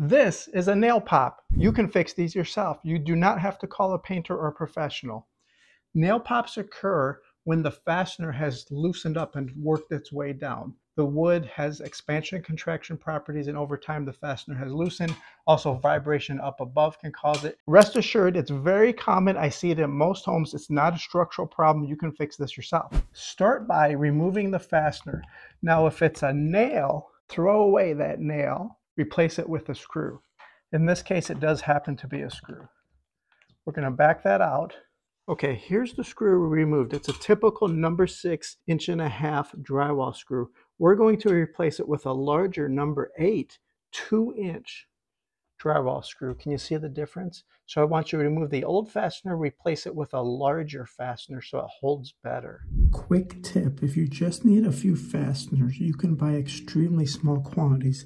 This is a nail pop. You can fix these yourself. You do not have to call a painter or a professional. Nail pops occur when the fastener has loosened up and worked its way down. The wood has expansion and contraction properties, and over time the fastener has loosened. Also, vibration up above can cause it. Rest assured, it's very common. I see it in most homes. It's not a structural problem. You can fix this yourself. Start by removing the fastener. Now, if it's a nail, throw away that nail, replace it with a screw. In this case, it does happen to be a screw. We're going to back that out. Okay, here's the screw we removed. It's a typical number 6 1.5-inch drywall screw. We're going to replace it with a larger number 8 2-inch drywall screw. Can you see the difference? So I want you to remove the old fastener, replace it with a larger fastener so it holds better. Quick tip, if you just need a few fasteners, you can buy extremely small quantities.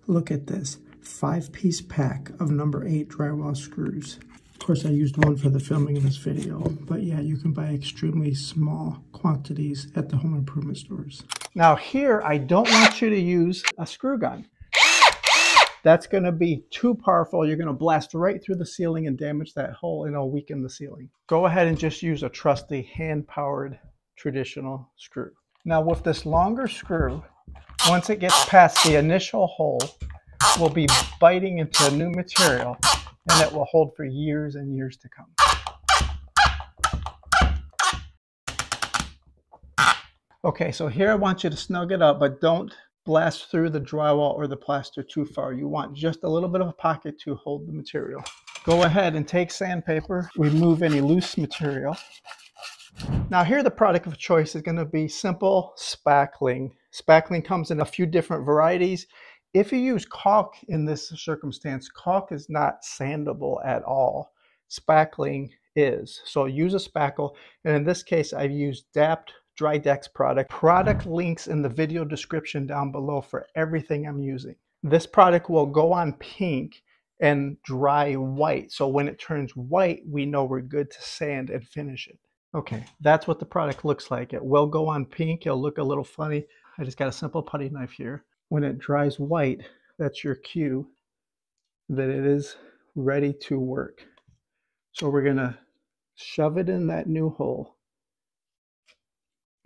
Look at this, 5-piece pack of number 8 drywall screws. Of course, I used one for the filming of this video, but yeah, you can buy extremely small quantities at the home improvement stores. Now here, I don't want you to use a screw gun. That's going to be too powerful. You're going to blast right through the ceiling and damage that hole, and it'll weaken the ceiling. Go ahead and just use a trusty hand-powered traditional screw. Now with this longer screw, once it gets past the initial hole, we'll be biting into a new material, and it will hold for years and years to come. Okay, so here I want you to snug it up, but don't blast through the drywall or the plaster too far. You want just a little bit of a pocket to hold the material. Go ahead and take sandpaper, remove any loose material. Now here the product of choice is going to be simple spackling. Spackling comes in a few different varieties. If you use caulk in this circumstance, caulk is not sandable at all. Spackling is. So use a spackle, and in this case I've used DAPT Drydex product. Product links in the video description down below for everything I'm using. This product will go on pink and dry white. So when it turns white, we know we're good to sand and finish it. Okay, that's what the product looks like. It will go on pink. It'll look a little funny. I just got a simple putty knife here. When it dries white, that's your cue that it is ready to work. So we're gonna shove it in that new hole.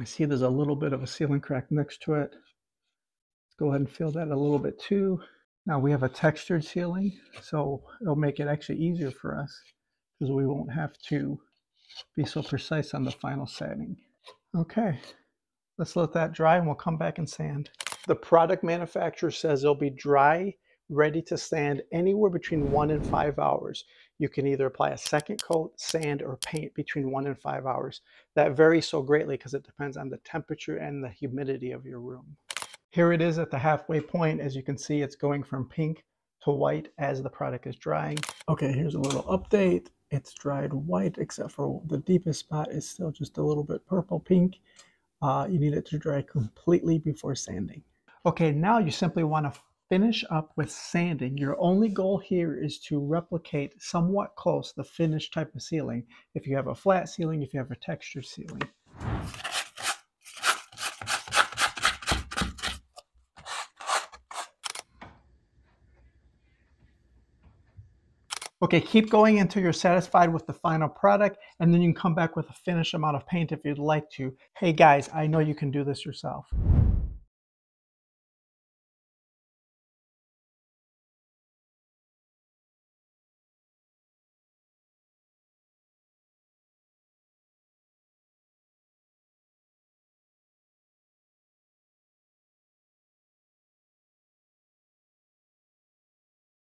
I see there's a little bit of a ceiling crack next to it. Let's go ahead and fill that a little bit too. Now we have a textured ceiling, so it'll make it actually easier for us because we won't have to be so precise on the final sanding. Okay, let's let that dry and we'll come back and sand. The product manufacturer says it'll be dry, ready to sand anywhere between 1 and 5 hours. You can either apply a second coat, sand, or paint between 1 and 5 hours. That varies so greatly because it depends on the temperature and the humidity of your room. Here it is at the halfway point. As you can see, it's going from pink to white as the product is drying. Okay, here's a little update. It's dried white, except for the deepest spot is still just a little bit purple pink. You need it to dry completely before sanding. Okay, now you simply want to finish up with sanding. Your only goal here is to replicate somewhat close the finished type of ceiling. If you have a flat ceiling, if you have a textured ceiling. Okay, keep going until you're satisfied with the final product, and then you can come back with a finished amount of paint if you'd like to. Hey guys, I know you can do this yourself.